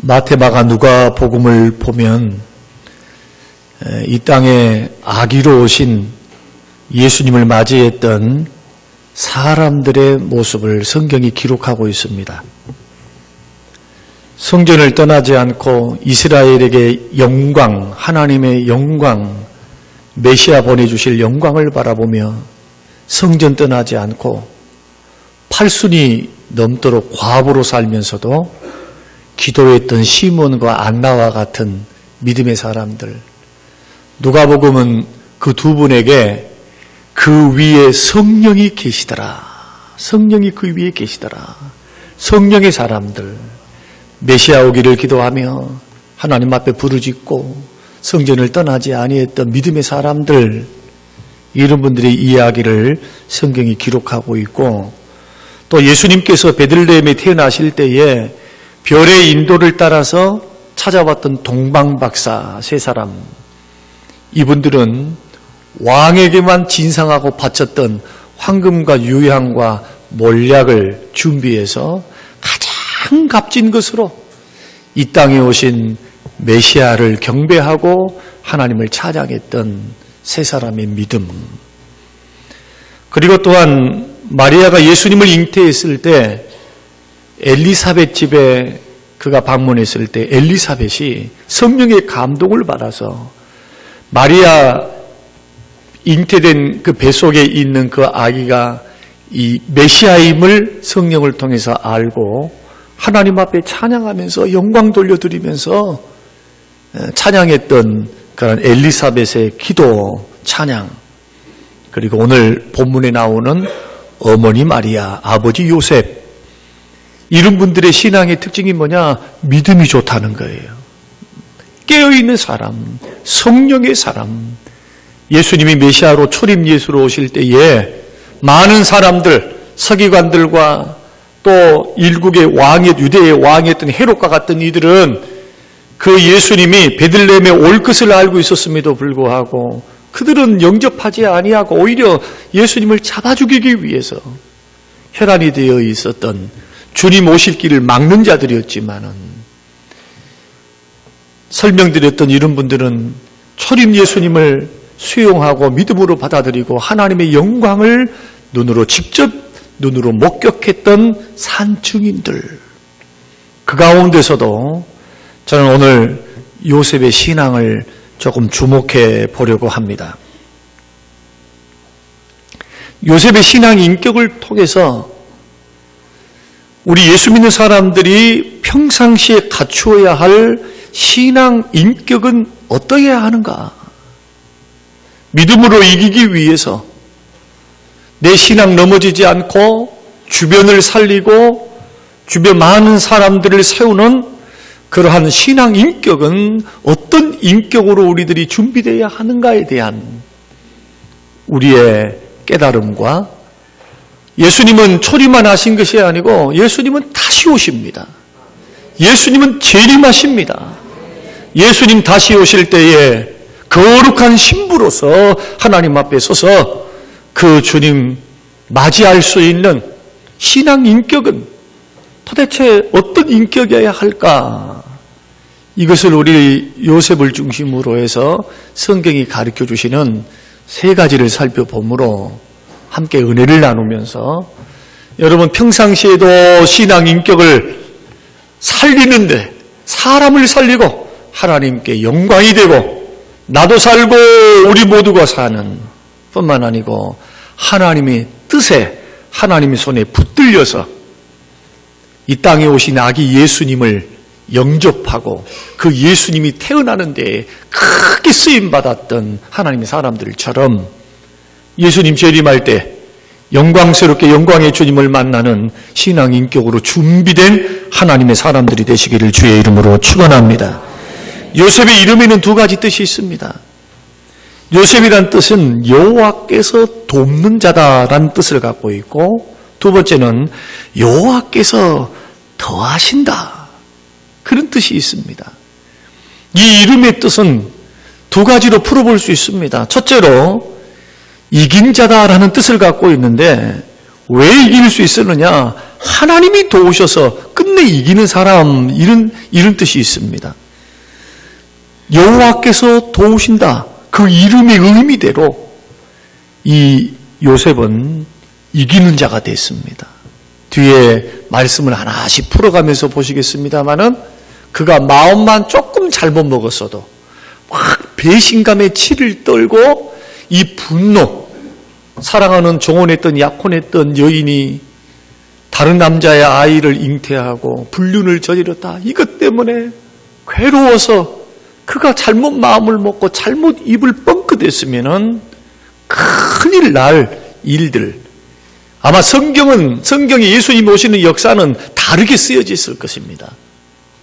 마태, 마가, 누가 복음을 보면 이 땅에 아기로 오신 예수님을 맞이했던 사람들의 모습을 성경이 기록하고 있습니다. 성전을 떠나지 않고 이스라엘에게 영광, 하나님의 영광, 메시아 보내주실 영광을 바라보며 성전 떠나지 않고 팔순이 넘도록 과부로 살면서도 기도했던 시몬과 안나와 같은 믿음의 사람들, 누가복음은 그 두 분에게 그 위에 성령이 계시더라. 성령이 그 위에 계시더라. 성령의 사람들, 메시아 오기를 기도하며 하나님 앞에 부르짖고 성전을 떠나지 아니했던 믿음의 사람들, 이런 분들의 이야기를 성경이 기록하고 있고, 또 예수님께서 베들레헴에 태어나실 때에 별의 인도를 따라서 찾아왔던 동방박사 세 사람, 이분들은 왕에게만 진상하고 바쳤던 황금과 유향과 몰약을 준비해서 가장 값진 것으로 이 땅에 오신 메시아를 경배하고 하나님을 찬양했던 세 사람의 믿음. 그리고 또한 마리아가 예수님을 잉태했을 때 엘리사벳 집에 그가 방문했을 때 엘리사벳이 성령의 감동을 받아서 마리아 잉태된 그 뱃속에 있는 그 아기가 이 메시아임을 성령을 통해서 알고 하나님 앞에 찬양하면서 영광 돌려드리면서 찬양했던 그런 엘리사벳의 기도, 찬양, 그리고 오늘 본문에 나오는 어머니 마리아, 아버지 요셉, 이런 분들의 신앙의 특징이 뭐냐? 믿음이 좋다는 거예요. 깨어있는 사람, 성령의 사람. 예수님이 메시아로 초림 예수로 오실 때에 많은 사람들, 서기관들과 또 일국의 왕이, 유대의 왕이었던 헤롯과 같은 이들은 그 예수님이 베들레헴에 올 것을 알고 있었음에도 불구하고 그들은 영접하지 아니하고 오히려 예수님을 잡아 죽이기 위해서 혈안이 되어 있었던 주님 오실 길을 막는 자들이었지만은, 설명드렸던 이런 분들은 초림 예수님을 수용하고 믿음으로 받아들이고 하나님의 영광을 직접 눈으로 목격했던 산증인들. 그 가운데서도 저는 오늘 요셉의 신앙을 조금 주목해 보려고 합니다. 요셉의 신앙 인격을 통해서 우리 예수 믿는 사람들이 평상시에 갖추어야 할 신앙 인격은 어떠해야 하는가? 믿음으로 이기기 위해서 내 신앙 넘어지지 않고 주변을 살리고 주변 많은 사람들을 세우는 그러한 신앙 인격은 어떤 인격으로 우리들이 준비되어야 하는가에 대한 우리의 깨달음과, 예수님은 초림만 하신 것이 아니고 예수님은 다시 오십니다. 예수님은 재림하십니다. 예수님 다시 오실 때에 거룩한 신부로서 하나님 앞에 서서 그 주님 맞이할 수 있는 신앙 인격은 도대체 어떤 인격이어야 할까? 이것을 우리 요셉을 중심으로 해서 성경이 가르쳐 주시는 세 가지를 살펴보므로 함께 은혜를 나누면서 여러분 평상시에도 신앙 인격을 살리는데 사람을 살리고 하나님께 영광이 되고 나도 살고 우리 모두가 사는 뿐만 아니고 하나님의 뜻에 하나님의 손에 붙들려서 이 땅에 오신 아기 예수님을 영접하고 그 예수님이 태어나는 데에 크게 쓰임받았던 하나님의 사람들처럼 예수님 재림할 때 영광스럽게 영광의 주님을 만나는 신앙 인격으로 준비된 하나님의 사람들이 되시기를 주의 이름으로 축원합니다. 요셉의 이름에는 두 가지 뜻이 있습니다. 요셉이란 뜻은 여호와께서 돕는 자다라는 뜻을 갖고 있고, 두 번째는 여호와께서 더하신다, 그런 뜻이 있습니다. 이 이름의 뜻은 두 가지로 풀어볼 수 있습니다. 첫째로 이긴 자다라는 뜻을 갖고 있는데, 왜 이길 수 있었느냐? 하나님이 도우셔서 끝내 이기는 사람, 이런 뜻이 있습니다. 여호와께서 도우신다. 그 이름의 의미대로 이 요셉은 이기는 자가 됐습니다. 뒤에 말씀을 하나씩 풀어가면서 보시겠습니다만은 그가 마음만 조금 잘못 먹었어도 막 배신감에 치를 떨고 이 분노, 사랑하는 종혼했던 약혼했던 여인이 다른 남자의 아이를 잉태하고 불륜을 저질렀다. 이것 때문에 괴로워서 그가 잘못 마음을 먹고 잘못 입을 뻥끗했으면은 큰일 날 일들. 아마 성경에 예수님 오시는 역사는 다르게 쓰여져 있을 것입니다.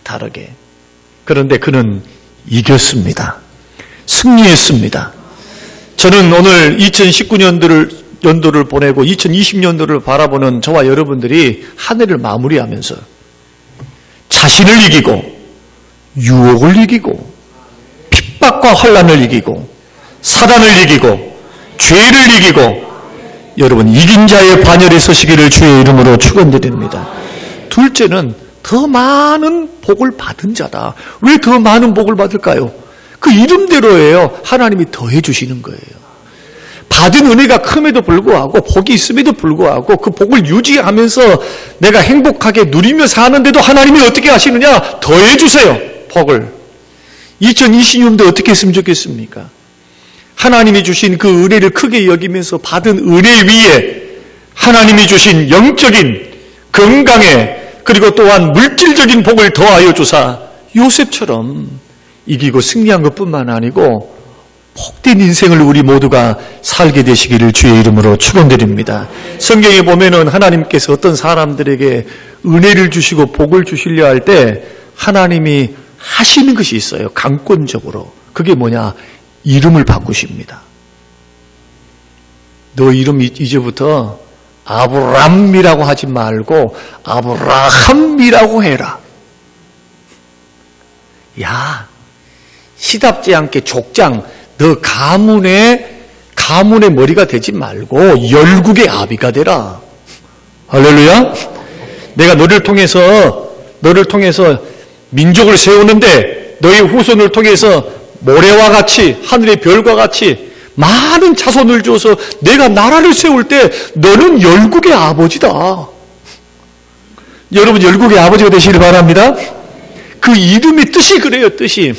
다르게. 그런데 그는 이겼습니다. 승리했습니다. 저는 오늘 2019년도를 보내고 2020년도를 바라보는 저와 여러분들이 한 해를 마무리하면서 자신을 이기고 유혹을 이기고 핍박과 환난을 이기고 사단을 이기고 죄를 이기고 여러분 이긴 자의 반열에 서시기를 주의 이름으로 축원드립니다. 둘째는 더 많은 복을 받은 자다. 왜 더 많은 복을 받을까요? 그 이름대로예요. 하나님이 더해 주시는 거예요. 받은 은혜가 큼에도 불구하고 복이 있음에도 불구하고 그 복을 유지하면서 내가 행복하게 누리며 사는데도 하나님이 어떻게 하시느냐? 더해 주세요. 복을. 2020년도 어떻게 했으면 좋겠습니까? 하나님이 주신 그 은혜를 크게 여기면서 받은 은혜 위에 하나님이 주신 영적인 건강에 그리고 또한 물질적인 복을 더하여 주사 요셉처럼 이기고 승리한 것뿐만 아니고 복된 인생을 우리 모두가 살게 되시기를 주의 이름으로 축원드립니다. 성경에 보면은 하나님께서 어떤 사람들에게 은혜를 주시고 복을 주시려 할 때 하나님이 하시는 것이 있어요. 강권적으로. 그게 뭐냐? 이름을 바꾸십니다. 너 이름 이제부터 아브람이라고 하지 말고 아브라함이라고 해라. 야, 시답지 않게 족장, 너 가문의 머리가 되지 말고 열국의 아비가 되라. 할렐루야. 내가 너를 통해서 민족을 세우는데 너의 후손을 통해서 모래와 같이 하늘의 별과 같이 많은 자손을 줘서 내가 나라를 세울 때 너는 열국의 아버지다. 여러분 열국의 아버지가 되시길 바랍니다. 그 이름의 뜻이 그래요. 뜻이.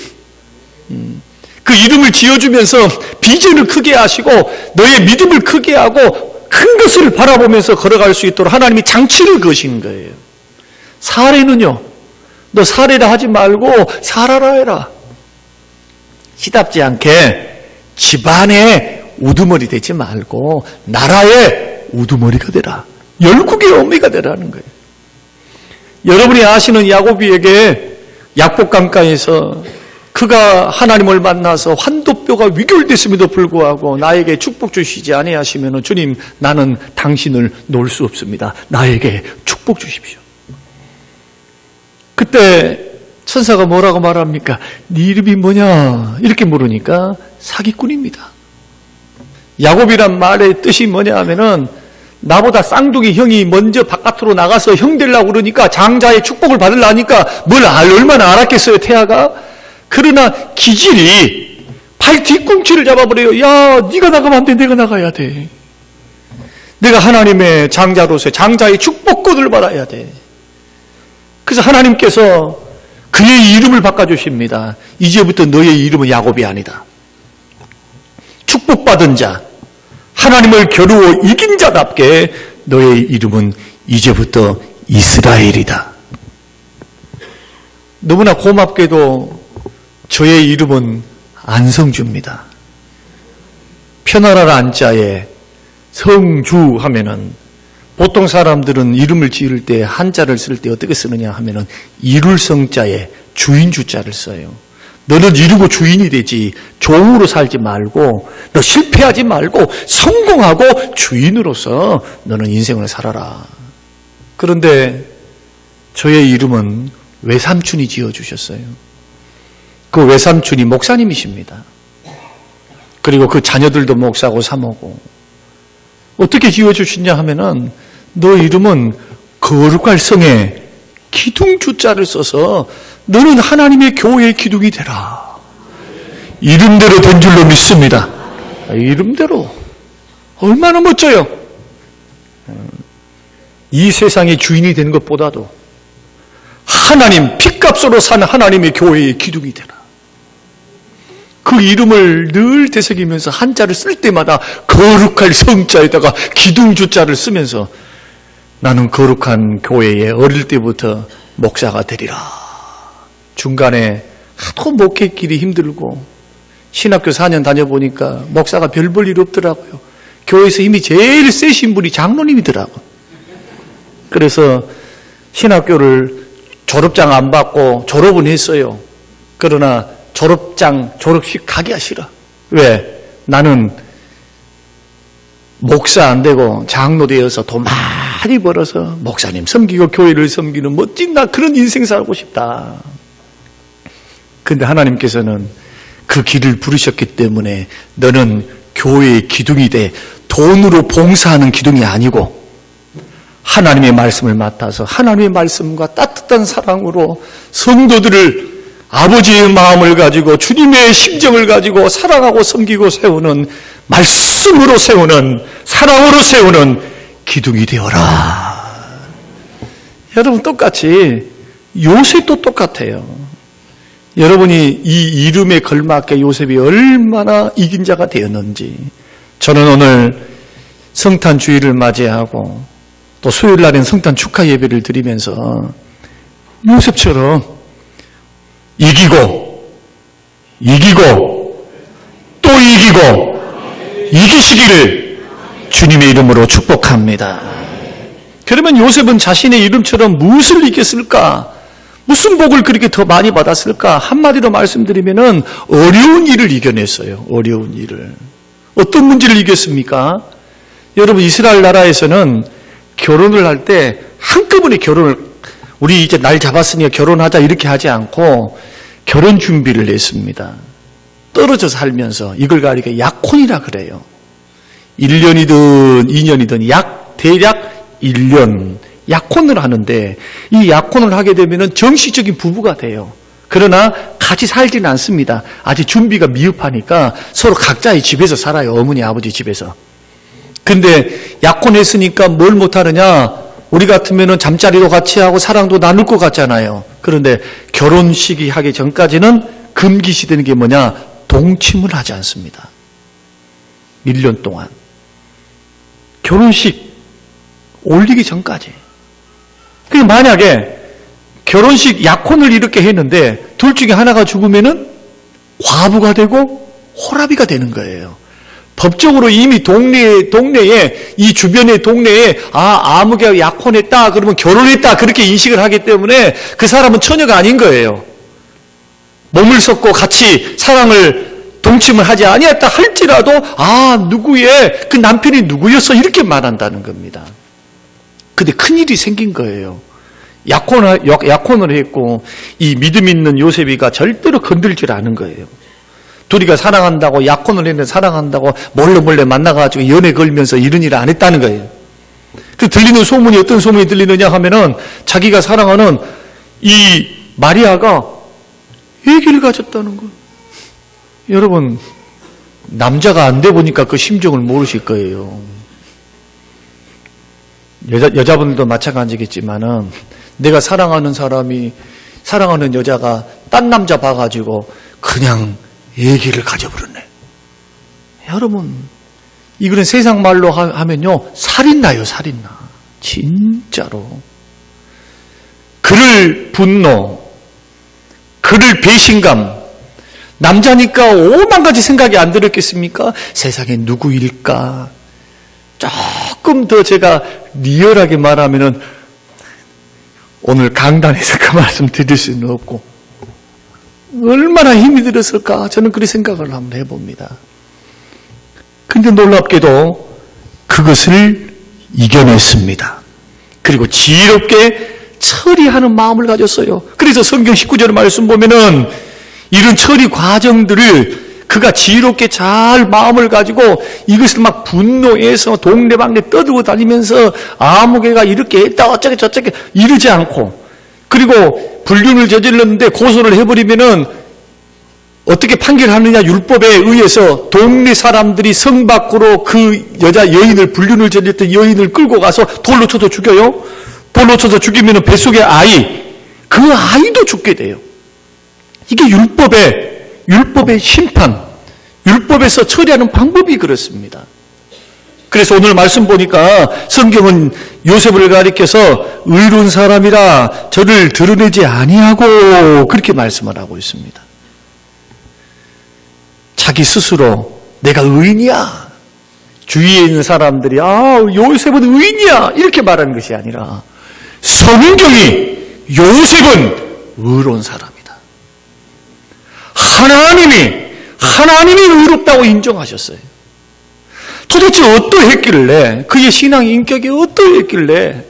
그 이름을 지어주면서 비전을 크게 하시고 너의 믿음을 크게 하고 큰 것을 바라보면서 걸어갈 수 있도록 하나님이 장치를 거신 거예요. 사례는요. 너 사례라 하지 말고 살아라 해라. 시답지 않게 집안의 우두머리 되지 말고 나라의 우두머리가 되라. 열국의 어미가 되라는 거예요. 여러분이 아시는 야곱에게 약복강가에서 그가 하나님을 만나서 환도뼈가 위결됐음에도 불구하고 나에게 축복 주시지 아니하시면 주님 나는 당신을 놓을 수 없습니다. 나에게 축복 주십시오. 그때 천사가 뭐라고 말합니까? 네 이름이 뭐냐? 이렇게 물으니까 사기꾼입니다. 야곱이란 말의 뜻이 뭐냐 하면은 나보다 쌍둥이 형이 먼저 바깥으로 나가서 형 되려고 그러니까 장자의 축복을 받으려니까 뭘 얼마나 알았겠어요, 태아가? 그러나 기질이 발 뒤꿈치를 잡아버려요. 야, 네가 나가면 안 돼. 내가 나가야 돼. 내가 하나님의 장자로서 장자의 축복권을 받아야 돼. 그래서 하나님께서 그의 이름을 바꿔주십니다. 이제부터 너의 이름은 야곱이 아니다. 축복받은 자, 하나님을 겨루어 이긴 자답게 너의 이름은 이제부터 이스라엘이다. 너무나 고맙게도 저의 이름은 안성주입니다. 편하라 안자에 성주 하면은 보통 사람들은 이름을 지을 때 한자를 쓸 때 어떻게 쓰느냐 하면은 이룰 성자에 주인 주자를 써요. 너는 이루고 주인이 되지 종으로 살지 말고 너 실패하지 말고 성공하고 주인으로서 너는 인생을 살아라. 그런데 저의 이름은 외삼촌이 지어주셨어요. 그 외삼촌이 목사님이십니다. 그리고 그 자녀들도 목사고 사모고 어떻게 지어주시냐 하면은 너 이름은 거룩할 성에 기둥주자를 써서 너는 하나님의 교회의 기둥이 되라. 이름대로 된 줄로 믿습니다. 이름대로. 얼마나 멋져요. 이 세상의 주인이 되는 것보다도 하나님, 핏값으로 산 하나님의 교회의 기둥이 되라. 그 이름을 늘 되새기면서 한자를 쓸 때마다 거룩할 성자에다가 기둥주자를 쓰면서 나는 거룩한 교회에 어릴 때부터 목사가 되리라. 중간에 하도 목회길이 힘들고 신학교 4년 다녀보니까 목사가 별 볼 일 없더라고요. 교회에서 힘이 제일 세신 분이 장로님이더라고요. 그래서 신학교를 졸업장 안 받고 졸업은 했어요. 그러나 졸업식 가기가 싫어. 왜? 나는 목사 안 되고 장로 되어서 돈 많이 벌어서 목사님 섬기고 교회를 섬기는 멋진 나 그런 인생 살고 싶다. 근데 하나님께서는 그 길을 부르셨기 때문에 너는 교회의 기둥이 돼. 돈으로 봉사하는 기둥이 아니고 하나님의 말씀을 맡아서 하나님의 말씀과 따뜻한 사랑으로 성도들을 아버지의 마음을 가지고 주님의 심정을 가지고 사랑하고 섬기고 세우는 말씀으로 세우는 사랑으로 세우는 기둥이 되어라. 여러분 똑같이 요셉도 똑같아요. 여러분이 이 이름에 걸맞게 요셉이 얼마나 이긴 자가 되었는지 저는 오늘 성탄 주일을 맞이하고 또 수요일 날엔 성탄 축하 예배를 드리면서 요셉처럼 이기고 또 이기고 이기시기를 주님의 이름으로 축복합니다. 그러면 요셉은 자신의 이름처럼 무엇을 이겼을까? 무슨 복을 그렇게 더 많이 받았을까? 한마디로 말씀드리면은 어려운 일을 이겨냈어요. 어려운 일을. 어떤 문제를 이겼습니까? 여러분 이스라엘 나라에서는 결혼을 할 때 한꺼번에 우리 이제 날 잡았으니까 결혼하자 이렇게 하지 않고 결혼 준비를 했습니다. 떨어져 살면서 이걸 가리켜 약혼이라 그래요. 1년이든 2년이든 대략 1년 약혼을 하는데 이 약혼을 하게 되면 정식적인 부부가 돼요. 그러나 같이 살지는 않습니다. 아직 준비가 미흡하니까 서로 각자의 집에서 살아요. 어머니 아버지 집에서. 근데 약혼했으니까 뭘 못하느냐? 우리 같으면 잠자리도 같이 하고 사랑도 나눌 것 같잖아요. 그런데 결혼식이 하기 전까지는 금기시되는 게 뭐냐? 동침을 하지 않습니다. 1년 동안. 결혼식 올리기 전까지. 그러니까 만약에 결혼식 약혼을 이렇게 했는데 둘 중에 하나가 죽으면은 과부가 되고 호라비가 되는 거예요. 법적으로 이미 동네에 이 주변의 동네에 아무개가 약혼했다 그러면 결혼했다 그렇게 인식을 하기 때문에 그 사람은 처녀가 아닌 거예요. 몸을 섞고 같이 사랑을 동침을 하지 아니했다 할지라도 누구의 그 남편이 누구였어 이렇게 말한다는 겁니다. 근데 큰일이 생긴 거예요. 약혼을 했고 이 믿음 있는 요셉이가 절대로 건들질 않은 거예요. 둘이가 사랑한다고 약혼을 했는데 사랑한다고 몰래 만나가지고 연애 걸면서 이런 일을 안 했다는 거예요. 그 들리는 소문이 어떤 소문이 들리느냐 하면은 자기가 사랑하는 이 마리아가 아기를 가졌다는 거예요. 여러분 남자가 안 돼 보니까 그 심정을 모르실 거예요. 여자분들도 마찬가지겠지만은 내가 사랑하는 여자가 딴 남자 봐가지고 그냥 아기를 가져버렸네. 여러분 이거는 세상 말로 하면요 살인나요. 살인나. 진짜로. 그를 분노, 그를 배신감, 남자니까 오만 가지 생각이 안 들었겠습니까? 세상에 누구일까? 조금 더 제가 리얼하게 말하면은 오늘 강단에서 그 말씀 드릴 수는 없고 얼마나 힘이 들었을까? 저는 그런 생각을 한번 해봅니다. 근데 놀랍게도 그것을 이겨냈습니다. 그리고 지혜롭게 처리하는 마음을 가졌어요. 그래서 성경 19절 말씀 보면은 이런 처리 과정들을 그가 지혜롭게 잘 마음을 가지고 이것을 막 분노해서 동네방네 떠들고 다니면서 아무개가 이렇게 했다 어쩌게 저쩌게 이러지 않고, 그리고 불륜을 저질렀는데 고소를 해버리면은 어떻게 판결하느냐, 율법에 의해서 동네 사람들이 성 밖으로 그 여자 여인을, 불륜을 저질렀던 여인을 끌고 가서 돌로 쳐서 죽여요. 돌로 쳐서 죽이면은 뱃속의 아이, 그 아이도 죽게 돼요. 이게 율법의 심판, 율법에서 처리하는 방법이 그렇습니다. 그래서 오늘 말씀 보니까 성경은 요셉을 가리켜서 의로운 사람이라 저를 드러내지 아니하고 그렇게 말씀을 하고 있습니다. 자기 스스로 내가 의인이야, 주위에 있는 사람들이 요셉은 의인이야 이렇게 말하는 것이 아니라 성경이 요셉은 의로운 사람이다. 하나님이 의롭다고 인정하셨어요. 도대체 어떠했길래, 그의 신앙 인격이 어떠했길래,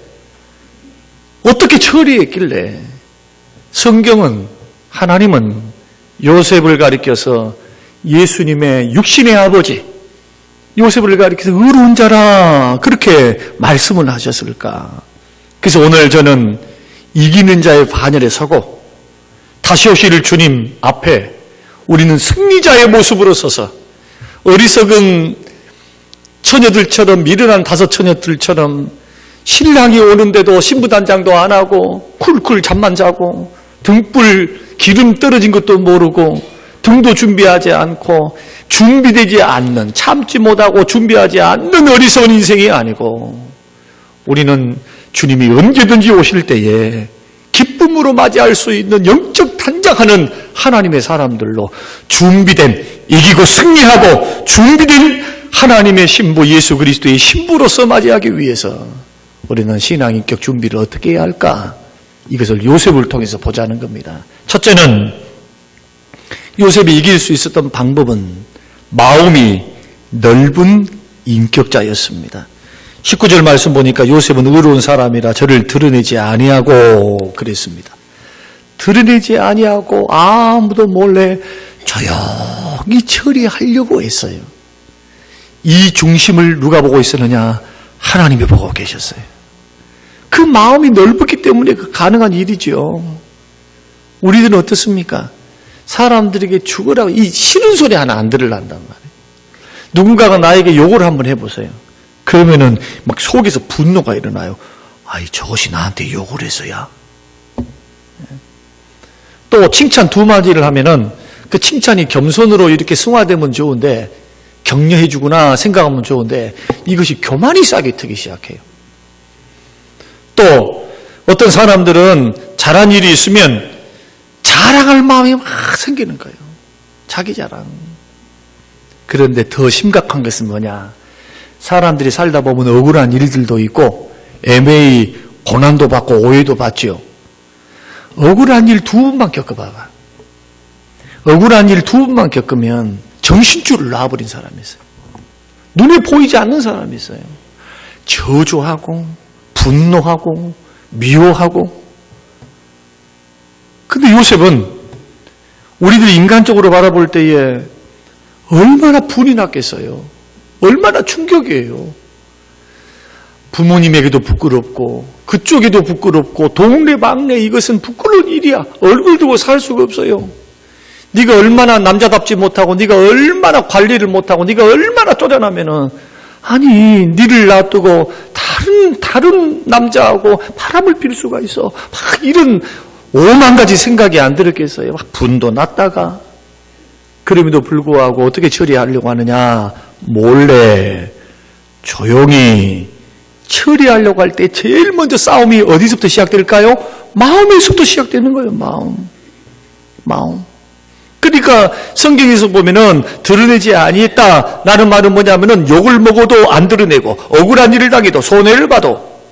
어떻게 처리했길래 성경은, 하나님은 요셉을 가리켜서 예수님의 육신의 아버지 요셉을 가리켜서 의로운 자라 그렇게 말씀을 하셨을까? 그래서 오늘 저는 이기는 자의 반열에 서고 다시 오실 주님 앞에 우리는 승리자의 모습으로 서서 어리석은 처녀들처럼, 미련한 다섯 처녀들처럼 신랑이 오는데도 신부단장도 안 하고 쿨쿨 잠만 자고 등불 기름 떨어진 것도 모르고 등도 준비하지 않고 준비되지 않는, 참지 못하고 준비하지 않는 어리석은 인생이 아니고, 우리는 주님이 언제든지 오실 때에 기쁨으로 맞이할 수 있는 영적 단장하는 하나님의 사람들로 준비된, 이기고 승리하고 준비된 하나님의 신부 예수 그리스도의 신부로서 맞이하기 위해서 우리는 신앙인격 준비를 어떻게 해야 할까? 이것을 요셉을 통해서 보자는 겁니다. 첫째는 요셉이 이길 수 있었던 방법은 마음이 넓은 인격자였습니다. 19절 말씀 보니까 요셉은 의로운 사람이라 저를 드러내지 아니하고 그랬습니다. 드러내지 아니하고 아무도 몰래 조용히 처리하려고 했어요. 이 중심을 누가 보고 있었느냐? 하나님이 보고 계셨어요. 그 마음이 넓었기 때문에 그 가능한 일이죠. 우리들은 어떻습니까? 사람들에게 죽으라고 이 싫은 소리 하나 안 들으란단 말이에요. 누군가가 나에게 욕을 한번 해보세요. 그러면은 막 속에서 분노가 일어나요. 아이, 저것이 나한테 욕을 했어야. 또 칭찬 두 마디를 하면은 그 칭찬이 겸손으로 이렇게 승화되면 좋은데, 격려해주구나 생각하면 좋은데, 이것이 교만이 싹이 트기 시작해요. 또 어떤 사람들은 잘한 일이 있으면 자랑할 마음이 막 생기는 거예요. 자기 자랑. 그런데 더 심각한 것은 뭐냐? 사람들이 살다 보면 억울한 일들도 있고 애매히 고난도 받고 오해도 받죠. 억울한 일 두 번만 겪어봐봐. 억울한 일 두 번만 겪으면 정신줄을 놔버린 사람이 있어요. 눈에 보이지 않는 사람이 있어요. 저주하고 분노하고 미워하고. 근데 요셉은 우리들이 인간적으로 바라볼 때에 얼마나 분이 났겠어요. 얼마나 충격이에요. 부모님에게도 부끄럽고 그쪽에도 부끄럽고 동네방네 이것은 부끄러운 일이야. 얼굴 두고 살 수가 없어요. 네가 얼마나 남자답지 못하고 네가 얼마나 관리를 못하고 네가 얼마나 쪼잔하면은, 아니 니를 놔두고 다른 남자하고 바람을 필 수가 있어. 막 이런 5만 가지 생각이 안 들었겠어요. 막 분도 났다가. 그럼에도 불구하고 어떻게 처리하려고 하느냐? 몰래 조용히 처리하려고 할 때 제일 먼저 싸움이 어디서부터 시작될까요? 마음에서부터 시작되는 거예요. 마음. 그러니까 성경에서 보면은 드러내지 아니했다 라는 말은 뭐냐면은 욕을 먹어도 안 드러내고 억울한 일을 당해도 손해를 봐도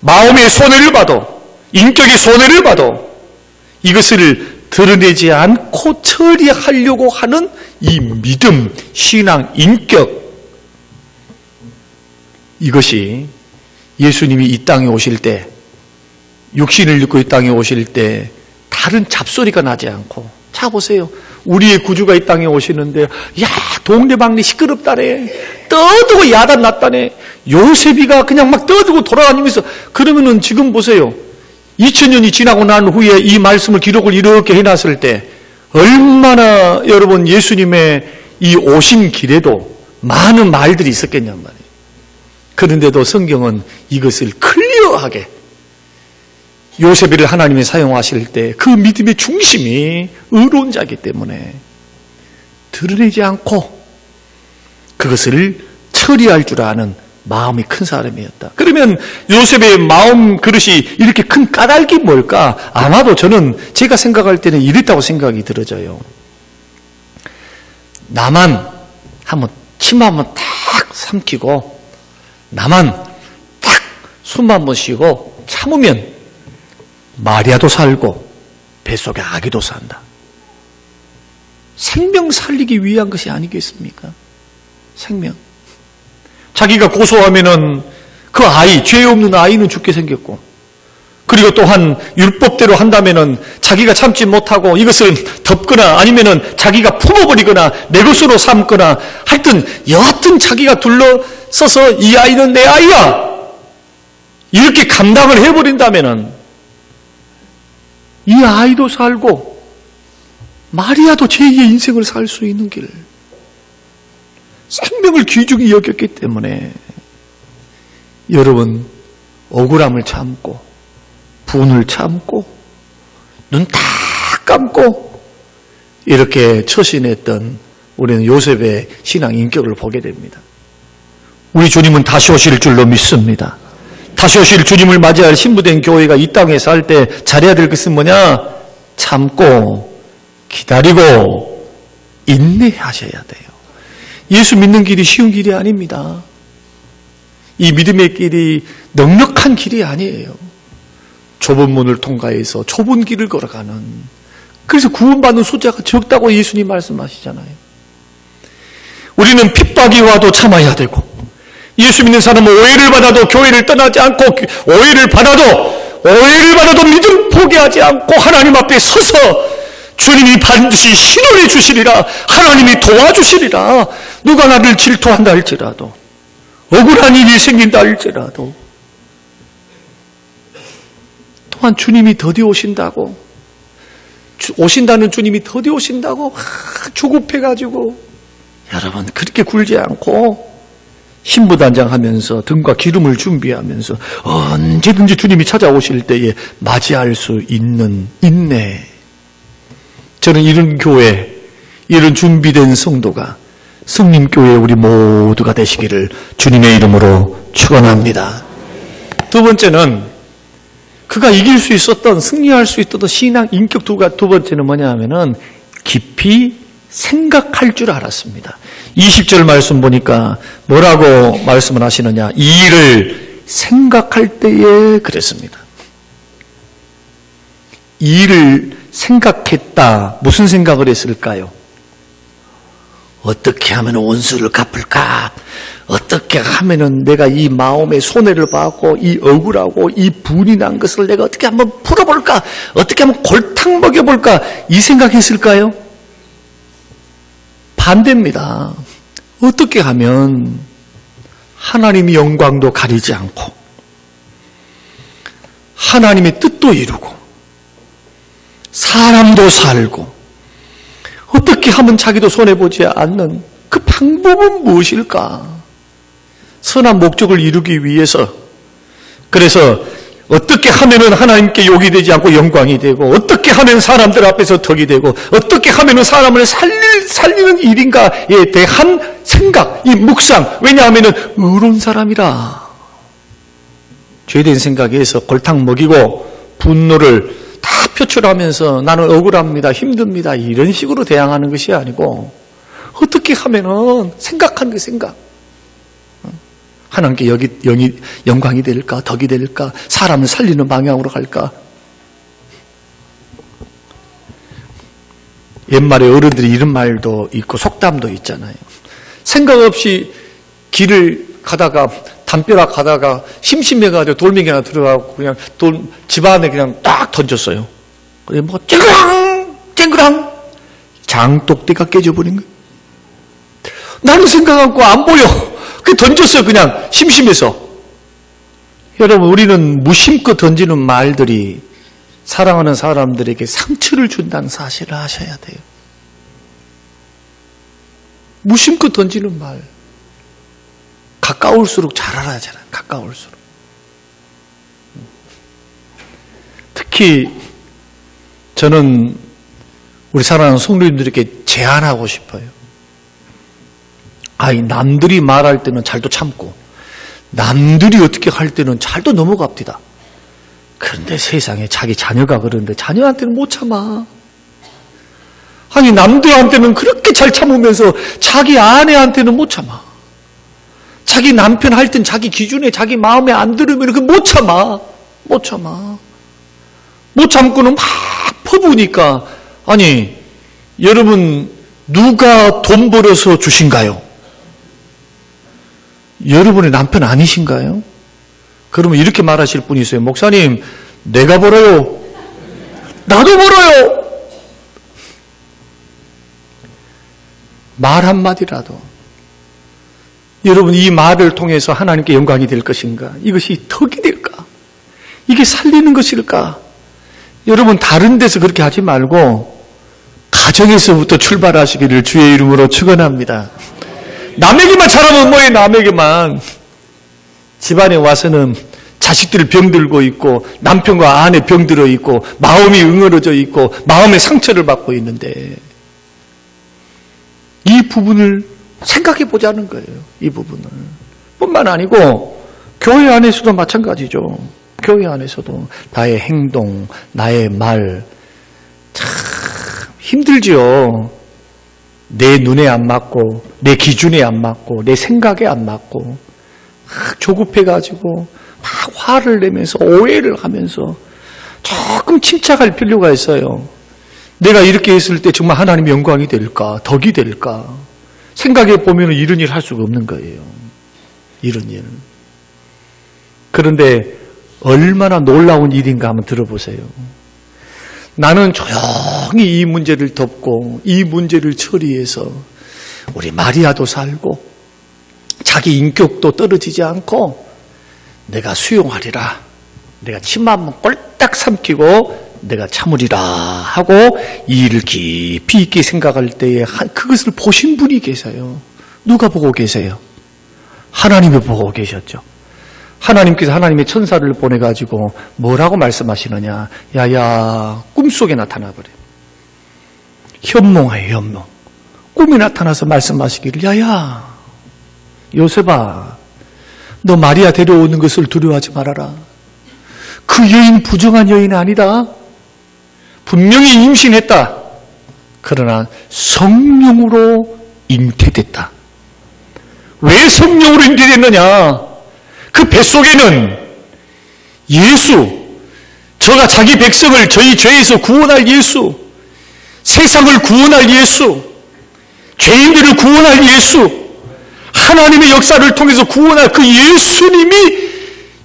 마음의 손해를 봐도 인격의 손해를 봐도 이것을 드러내지 않고 처리하려고 하는 이 믿음, 신앙, 인격, 이것이 예수님이 이 땅에 오실 때, 육신을 입고 이 땅에 오실 때 다른 잡소리가 나지 않고 자 보세요. 우리의 구주가 이 땅에 오시는데 야 동네방네 시끄럽다네. 떠들고 야단 났다네. 요셉이가 그냥 막 떠들고 돌아다니면서 그러면은 지금 보세요. 2000년이 지나고 난 후에 이 말씀을 기록을 이렇게 해놨을 때 얼마나 여러분 예수님의 이 오신 길에도 많은 말들이 있었겠냔 말이에요. 그런데도 성경은 이것을 클리어하게 요셉을 하나님이 사용하실 때 그 믿음의 중심이 의로운 자이기 때문에 드러내지 않고 그것을 처리할 줄 아는 마음이 큰 사람이었다. 그러면 요셉의 마음 그릇이 이렇게 큰 까닭이 뭘까? 아마도 저는 제가 생각할 때는 이랬다고 생각이 들어져요. 나만 한번 침 한번 탁 삼키고 나만 딱 숨 한번 쉬고 참으면 마리아도 살고 뱃속에 아기도 산다. 생명 살리기 위한 것이 아니겠습니까? 생명. 자기가 고소하면은 그 아이, 죄 없는 아이는 죽게 생겼고, 그리고 또한 율법대로 한다면은 자기가 참지 못하고 이것을 덮거나 아니면은 자기가 품어버리거나 내 것으로 삼거나 하여튼 여하튼 자기가 둘러서서 이 아이는 내 아이야! 이렇게 감당을 해버린다면은 이 아이도 살고 마리아도 제2의 인생을 살 수 있는 길. 생명을 귀중히 여겼기 때문에 여러분 억울함을 참고 분을 참고 눈 다 감고 이렇게 처신했던 우리는 요셉의 신앙 인격을 보게 됩니다. 우리 주님은 다시 오실 줄로 믿습니다. 다시 오실 주님을 맞이할 신부된 교회가 이 땅에 살 때 잘해야 될 것은 뭐냐? 참고 기다리고 인내하셔야 돼요. 예수 믿는 길이 쉬운 길이 아닙니다. 이 믿음의 길이 넉넉한 길이 아니에요. 좁은 문을 통과해서 좁은 길을 걸어가는. 그래서 구원받는 숫자가 적다고 예수님 말씀하시잖아요. 우리는 핍박이 와도 참아야 되고 예수 믿는 사람은 오해를 받아도 교회를 떠나지 않고 오해를 받아도 믿음 포기하지 않고 하나님 앞에 서서 주님이 반드시 신원해 주시리라. 하나님이 도와주시리라. 누가 나를 질투한다 할지라도 억울한 일이 생긴다 할지라도 또한 주님이 더디 오신다고 오신다는 주님이 더디 오신다고 조급해가지고 여러분 그렇게 굴지 않고 신부단장하면서 등과 기름을 준비하면서 언제든지 주님이 찾아오실 때에 맞이할 수 있는 인내. 저는 이런 교회, 이런 준비된 성도가 성림교회 우리 모두가 되시기를 주님의 이름으로 축원합니다. 두 번째는 그가 이길 수 있었던, 승리할 수 있었던 신앙 인격 두 번째는 뭐냐 하면은 깊이 생각할 줄 알았습니다. 20절 말씀 보니까 뭐라고 말씀을 하시느냐. 이 일을 생각할 때에 그랬습니다. 이 일을 생각했다. 무슨 생각을 했을까요? 어떻게 하면 원수를 갚을까? 어떻게 하면은 내가 이 마음의 손해를 받고 이 억울하고 이 분이 난 것을 내가 어떻게 한번 풀어볼까? 어떻게 하면 골탕 먹여볼까? 이 생각했을까요? 반대입니다. 어떻게 하면 하나님의 영광도 가리지 않고 하나님의 뜻도 이루고 사람도 살고 어떻게 하면 자기도 손해보지 않는 그 방법은 무엇일까? 선한 목적을 이루기 위해서 그래서 어떻게 하면은 하나님께 욕이 되지 않고 영광이 되고 어떻게 하면 사람들 앞에서 덕이 되고 어떻게 하면은 사람을 살리는 일인가에 대한 생각, 이 묵상. 왜냐하면은 의로운 사람이라 죄된 생각에서 골탕 먹이고 분노를 다 표출하면서 나는 억울합니다, 힘듭니다 이런 식으로 대항하는 것이 아니고 어떻게 하면은 생각하는 게 생각. 하나님께 영광이 될까? 덕이 될까? 사람을 살리는 방향으로 갈까? 옛말에 어른들이 이런 말도 있고 속담도 있잖아요. 생각 없이 길을 가다가 담벼락 가다가 심심해가지고 돌멩이 하나 들어가고 그냥 집 안에 그냥 딱 던졌어요. 그래 뭐 쨍그랑 장독대가 깨져버린 거예요. 나는 생각하고 안 보여. 그 던졌어요. 그냥 심심해서. 여러분, 우리는 무심코 던지는 말들이 사랑하는 사람들에게 상처를 준다는 사실을 아셔야 돼요. 무심코 던지는 말. 가까울수록 잘 알아야잖아요. 가까울수록. 특히 저는 우리 사랑하는 성도님들에게 제안하고 싶어요. 남들이 말할 때는 잘도 참고 남들이 어떻게 할 때는 잘도 넘어갑니다. 그런데 세상에 자기 자녀가 그러는데 자녀한테는 못 참아. 남들한테는 그렇게 잘 참으면서 자기 아내한테는 못 참아. 자기 남편 할 땐 자기 기준에 자기 마음에 안 들으면 그 못 참아. 못 참아. 못 참고는 막 퍼부으니까. 여러분, 누가 돈 벌어서 주신가요? 여러분의 남편 아니신가요? 그러면 이렇게 말하실 분이 있어요. 목사님, 내가 벌어요. 나도 벌어요. 말 한마디라도. 여러분, 이 말을 통해서 하나님께 영광이 될 것인가? 이것이 덕이 될까? 이게 살리는 것일까? 여러분, 다른 데서 그렇게 하지 말고 가정에서부터 출발하시기를 주의 이름으로 축원합니다. 남에게만 잘하면 뭐해? 남에게만. 집안에 와서는 자식들 병들고 있고 남편과 아내 병들어 있고 마음이 응어러져 있고 마음의 상처를 받고 있는데 이 부분을 생각해 보자는 거예요. 이 부분을. 뿐만 아니고 교회 안에서도 마찬가지죠. 교회 안에서도 나의 행동, 나의 말 참 힘들죠. 내 눈에 안 맞고 내 기준에 안 맞고 내 생각에 안 맞고 막 조급해가지고 막 화를 내면서 오해를 하면서 조금 침착할 필요가 있어요. 내가 이렇게 했을 때 정말 하나님의 영광이 될까? 덕이 될까? 생각해 보면 이런 일 할 수가 없는 거예요. 이런 일. 그런데 얼마나 놀라운 일인가 한번 들어보세요. 나는 조용히 이 문제를 덮고 이 문제를 처리해서 우리 마리아도 살고 자기 인격도 떨어지지 않고 내가 수용하리라. 내가 침 한번 꼴딱 삼키고 내가 참으리라 하고 이 일을 깊이 있게 생각할 때에 그것을 보신 분이 계세요. 누가 보고 계세요? 하나님이 보고 계셨죠. 하나님께서 하나님의 천사를 보내가지고 뭐라고 말씀하시느냐. 야야, 꿈속에 나타나버려요. 현몽이에요, 현몽. 꿈에 나타나서 말씀하시기를 야야, 요셉아, 너 마리아 데려오는 것을 두려워하지 말아라. 그 여인 부정한 여인이 아니다. 분명히 임신했다. 그러나 성령으로 잉태됐다. 왜 성령으로 잉태됐느냐? 그 뱃속에는 예수, 저가 자기 백성을 저희 죄에서 구원할 예수, 세상을 구원할 예수, 죄인들을 구원할 예수, 하나님의 역사를 통해서 구원할 그 예수님이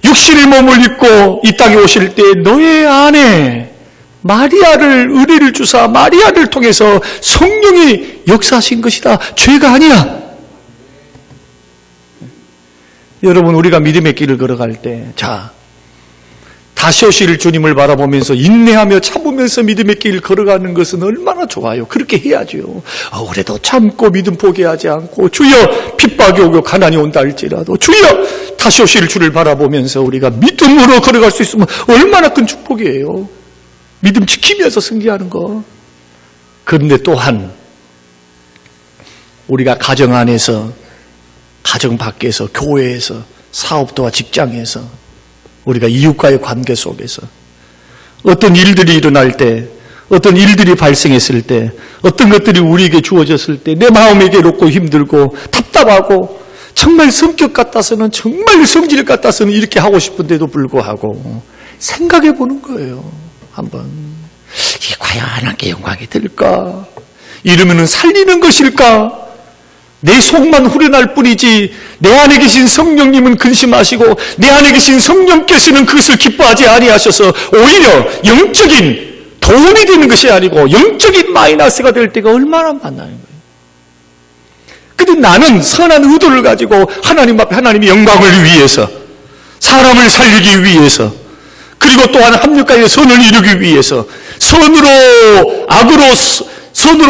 육신의 몸을 입고 이 땅에 오실 때 너의 아내 마리아를 의뢰를 주사 마리아를 통해서 성령이 역사하신 것이다. 죄가 아니야. 여러분, 우리가 믿음의 길을 걸어갈 때, 다시 오실 주님을 바라보면서 인내하며 참으면서 믿음의 길을 걸어가는 것은 얼마나 좋아요. 그렇게 해야죠. 올해도 참고 믿음 포기하지 않고 주여 핍박이 오고 가난이 온다 할지라도 주여 다시 오실 주를 바라보면서 우리가 믿음으로 걸어갈 수 있으면 얼마나 큰 축복이에요. 믿음 지키면서 승리하는 거. 그런데 또한 우리가 가정 안에서, 가정 밖에서, 교회에서, 사업도와 직장에서, 우리가 이웃과의 관계 속에서 어떤 일들이 일어날 때, 어떤 일들이 발생했을 때, 어떤 것들이 우리에게 주어졌을 때 내 마음이 괴롭고 힘들고 답답하고 정말 성격 같아서는, 정말 성질 같아서는 이렇게 하고 싶은데도 불구하고 생각해 보는 거예요. 한번 이게 과연 하나님께 영광이 될까? 이러면은 살리는 것일까? 내 속만 후련할 뿐이지 내 안에 계신 성령님은 근심하시고 내 안에 계신 성령께서는 그것을 기뻐하지 아니하셔서 오히려 영적인 더 도움이 되는 것이 아니고 영적인 마이너스가 될 때가 얼마나 많나는 거예요. 근데 나는 선한 의도를 가지고 하나님 앞에 하나님의 영광을 위해서, 사람을 살리기 위해서, 그리고 또한 합력하여 선을 이루기 위해서 선으로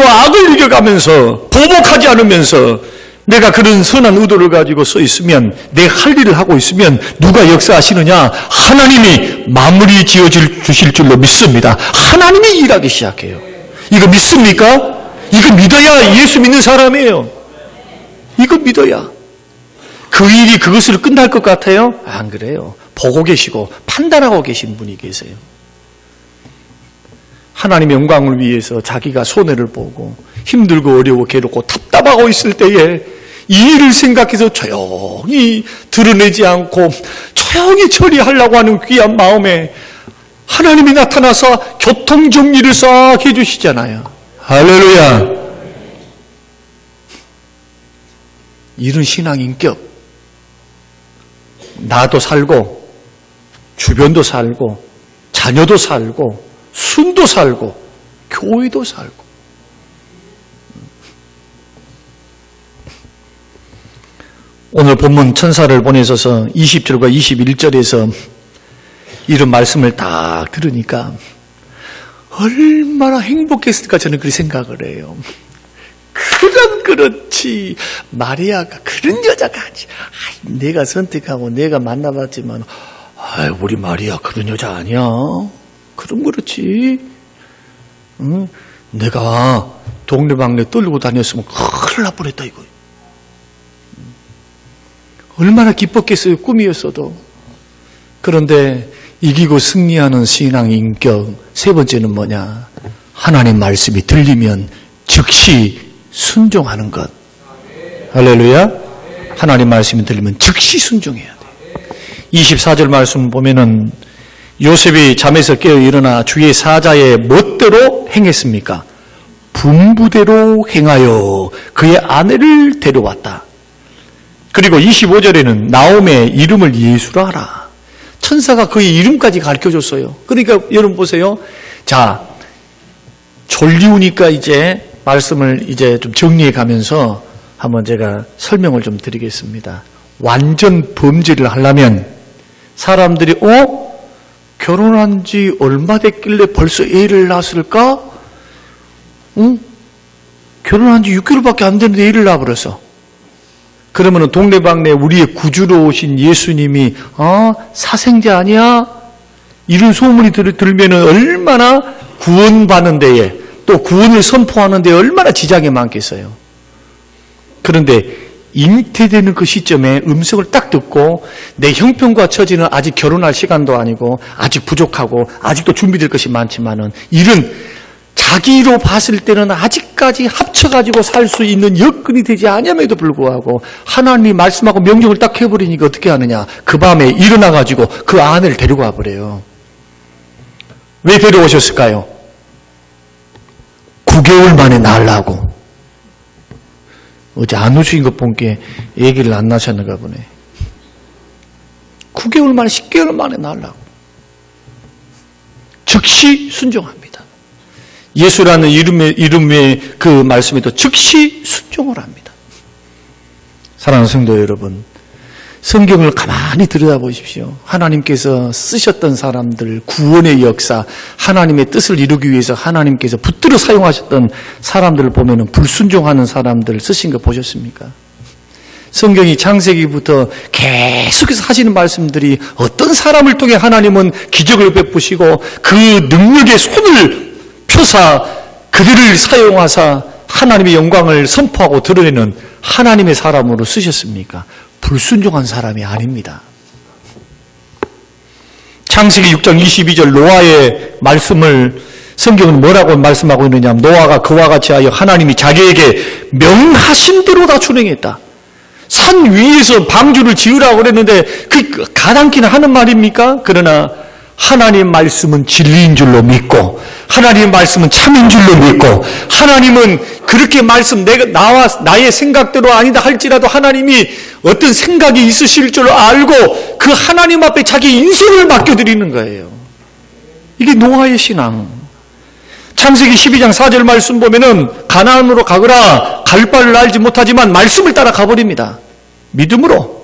악을 이겨가면서 보복하지 않으면서 내가 그런 선한 의도를 가지고 서 있으면, 내 할 일을 하고 있으면 누가 역사하시느냐? 하나님이 마무리 지어주실 줄로 믿습니다. 하나님이 일하기 시작해요. 이거 믿습니까? 이거 믿어야 예수 믿는 사람이에요. 이거 믿어야. 그 일이 그것으로 끝날 것 같아요? 안 그래요. 보고 계시고 판단하고 계신 분이 계세요. 하나님의 영광을 위해서 자기가 손해를 보고 힘들고 어려워 괴롭고 답답하고 있을 때에 이 일을 생각해서 조용히 드러내지 않고 조용히 처리하려고 하는 귀한 마음에 하나님이 나타나서 교통정리를 싹 해주시잖아요. 할렐루야. 이런 신앙 인격, 나도 살고 주변도 살고 자녀도 살고 순도 살고 교회도 살고. 오늘 본문 천사를 보내셔서 20절과 21절에서 이런 말씀을 딱 들으니까 얼마나 행복했을까 저는 그렇게 생각을 해요. 그렇지. 마리아가 그런 여자가 아니지. 내가 선택하고 내가 만나봤지만 우리 마리아 그런 여자 아니야. 그럼 그렇지. 응? 내가 동네방네 떨고 다녔으면 큰일 날 뻔했다 이거. 얼마나 기뻤겠어요. 꿈이었어도. 그런데 이기고 승리하는 신앙 인격 세 번째는 뭐냐? 하나님 말씀이 들리면 즉시 순종하는 것. 할렐루야. 하나님 말씀이 들리면 즉시 순종해야 돼. 24절 말씀 보면은 요셉이 잠에서 깨어 일어나 주의 사자의 멋대로 행했습니까? 분부대로 행하여 그의 아내를 데려왔다. 그리고 25절에는 나옴의 이름을 예수라 하라. 천사가 그의 이름까지 가르쳐줬어요. 그러니까 여러분 보세요. 자, 졸리우니까 이제 말씀을 이제 좀 정리해 가면서 한번 제가 설명을 좀 드리겠습니다. 완전 범죄를 하려면 사람들이 결혼한 지 얼마 됐길래 벌써 애를 낳았을까? 응? 결혼한 지 6개월밖에 안 됐는데 애를 낳아버렸어. 그러면 동네방네 우리의 구주로 오신 예수님이 사생자 아니야? 이런 소문이 들면 얼마나 구원받는 데에 또 구원을 선포하는 데 얼마나 지장이 많겠어요. 그런데 잉태되는 그 시점에 음성을 딱 듣고 내 형편과 처지는 아직 결혼할 시간도 아니고 아직 부족하고 아직도 준비될 것이 많지만은 이런 자기로 봤을 때는 아직까지 합쳐가지고 살 수 있는 여건이 되지 않음에도 불구하고 하나님이 말씀하고 명령을 딱 해버리니까 어떻게 하느냐? 그 밤에 일어나가지고 그 아내를 데리고 와버려요. 왜 데려오셨을까요? 9개월 만에 낳으려고. 어제 안 오신 것 본게 얘기를 안 나셨는가 보네. 9개월 만에 10개월 만에 낳으려고. 즉시 순종합니다. 예수라는 이름의 그 말씀에도 즉시 순종을 합니다. 사랑하는 성도 여러분, 성경을 가만히 들여다보십시오. 하나님께서 쓰셨던 사람들, 구원의 역사, 하나님의 뜻을 이루기 위해서 하나님께서 붙들어 사용하셨던 사람들을 보면 불순종하는 사람들 쓰신 거 보셨습니까? 성경이 창세기부터 계속해서 하시는 말씀들이 어떤 사람을 통해 하나님은 기적을 베푸시고 그 능력의 손을 펴사 그들을 사용하사 하나님의 영광을 선포하고 드러내는 하나님의 사람으로 쓰셨습니까? 불순종한 사람이 아닙니다. 창세기 6장 22절 노아의 말씀을 성경은 뭐라고 말씀하고 있느냐 하면 노아가 그와 같이 하여 하나님이 자기에게 명하신 대로 다 준행했다. 산 위에서 방주를 지으라고 그랬는데 그 가당키나 하는 말입니까? 그러나 하나님 말씀은 진리인 줄로 믿고 하나님 말씀은 참인 줄로 믿고 하나님은 그렇게 말씀 나의 생각대로 아니다 할지라도 하나님이 어떤 생각이 있으실 줄 알고 그 하나님 앞에 자기 인생을 맡겨드리는 거예요. 이게 노아의 신앙. 창세기 12장 4절 말씀 보면은 가나안으로 가거라 갈 바를 알지 못하지만 말씀을 따라 가버립니다. 믿음으로.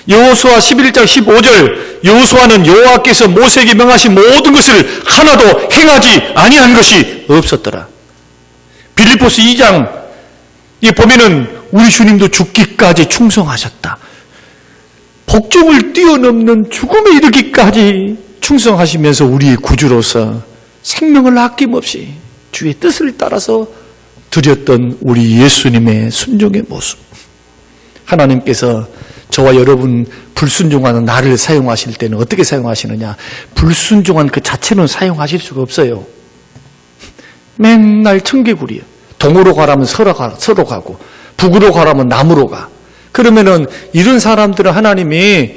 여호수아 11장 15절 여호수아는 여호와께서 모세에게 명하신 모든 것을 하나도 행하지 아니한 것이 없었더라. 빌립보서 2장 이 보면은 우리 주님도 죽기까지 충성하셨다. 복종을 뛰어넘는 죽음에 이르기까지 충성하시면서 우리의 구주로서 생명을 아낌없이 주의 뜻을 따라서 드렸던 우리 예수님의 순종의 모습. 하나님께서 저와 여러분 불순종하는 나를 사용하실 때는 어떻게 사용하시느냐? 불순종한 그 자체는 사용하실 수가 없어요. 맨날 청개구리예요. 동으로 가라면 서로 가고 북으로 가라면 남으로 가. 그러면은 이런 사람들은 하나님이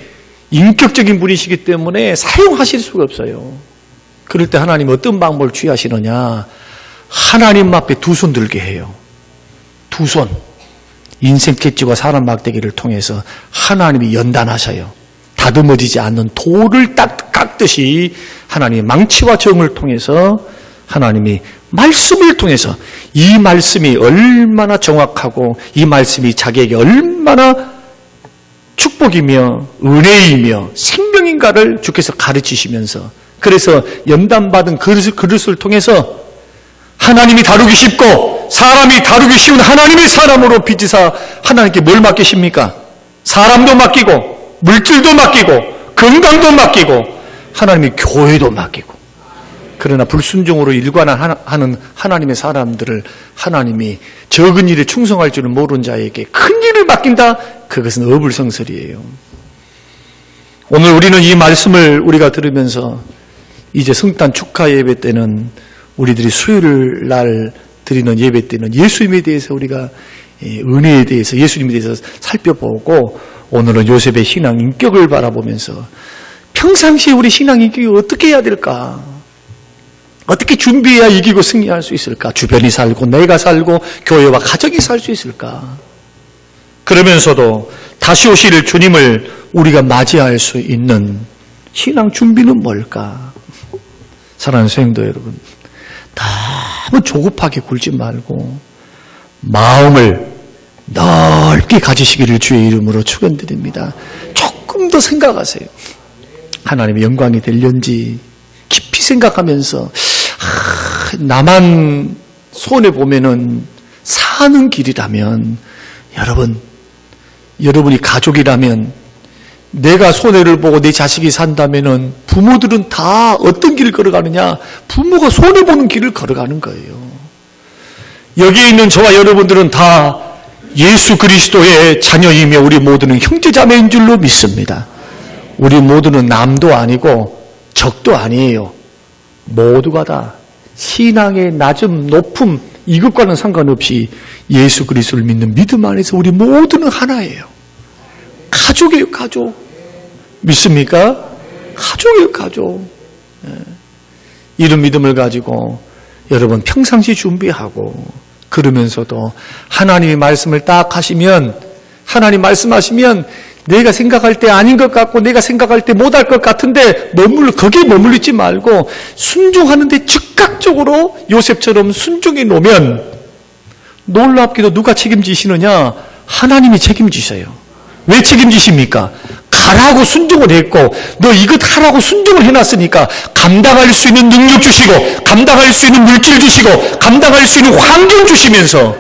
인격적인 분이시기 때문에 사용하실 수가 없어요. 그럴 때 하나님 어떤 방법을 취하시느냐? 하나님 앞에 두 손 들게 해요. 두 손. 인생 채찍과 사람 막대기를 통해서 하나님이 연단하셔요. 다듬어지지 않는 돌을 딱 깎듯이 하나님의 망치와 정을 통해서 하나님이 말씀을 통해서 이 말씀이 얼마나 정확하고 이 말씀이 자기에게 얼마나 축복이며 은혜이며 생명인가를 주께서 가르치시면서 그래서 연단받은 그릇을 통해서 하나님이 다루기 쉽고 사람이 다루기 쉬운 하나님의 사람으로 빚으사 하나님께 뭘 맡기십니까? 사람도 맡기고 물질도 맡기고 건강도 맡기고 하나님의 교회도 맡기고 그러나 불순종으로 일관하는 하나님의 사람들을 하나님이 적은 일에 충성할 줄은 모르는 자에게 큰 일을 맡긴다? 그것은 어불성설이에요. 오늘 우리는 이 말씀을 우리가 들으면서 이제 성탄 축하 예배 때는 우리들이 수요일 날 드리는 예배 때는 예수님에 대해서 우리가 은혜에 대해서 예수님에 대해서 살펴보고 오늘은 요셉의 신앙 인격을 바라보면서 평상시에 우리 신앙 인격이 어떻게 해야 될까? 어떻게 준비해야 이기고 승리할 수 있을까? 주변이 살고 내가 살고 교회와 가정이 살 수 있을까? 그러면서도 다시 오실 주님을 우리가 맞이할 수 있는 신앙 준비는 뭘까? 사랑하는 성도 여러분, 너무 조급하게 굴지 말고 마음을 넓게 가지시기를 주의 이름으로 축원드립니다. 조금 더 생각하세요. 하나님의 영광이 될련지 깊이 생각하면서 나만 손해보면은 사는 길이라면 여러분이 가족이라면 내가 손해를 보고 내 자식이 산다면은 부모들은 다 어떤 길을 걸어가느냐? 부모가 손해보는 길을 걸어가는 거예요. 여기에 있는 저와 여러분들은 다 예수 그리스도의 자녀이며 우리 모두는 형제자매인 줄로 믿습니다. 우리 모두는 남도 아니고 적도 아니에요. 모두가 다 신앙의 낮음, 높음 이것과는 상관없이 예수 그리스도를 믿는 믿음 안에서 우리 모두는 하나예요. 가족이에요, 가족. 믿습니까? 가족이에요, 가족. 이런 믿음을 가지고 여러분 평상시 준비하고 그러면서도 하나님의 말씀을 딱 하시면 하나님 말씀하시면 내가 생각할 때 아닌 것 같고 내가 생각할 때 못할 것 같은데 거기에 머물리지 말고 순종하는데 즉각적으로 요셉처럼 순종해 놓으면 놀랍게도 누가 책임지시느냐? 하나님이 책임지셔요. 왜 책임지십니까? 가라고 순종을 했고 너 이것 하라고 순종을 해놨으니까 감당할 수 있는 능력 주시고 감당할 수 있는 물질 주시고 감당할 수 있는 환경 주시면서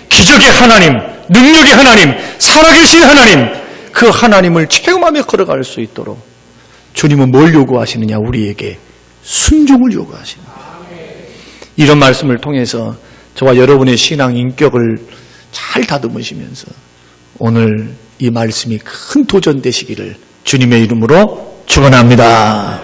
기적의 하나님, 능력의 하나님, 살아계신 하나님 그 하나님을 체험하며 걸어갈 수 있도록 주님은 뭘 요구하시느냐? 우리에게 순종을 요구하십니다. 이런 말씀을 통해서 저와 여러분의 신앙 인격을 잘 다듬으시면서 오늘 이 말씀이 큰 도전 되시기를 주님의 이름으로 축원합니다.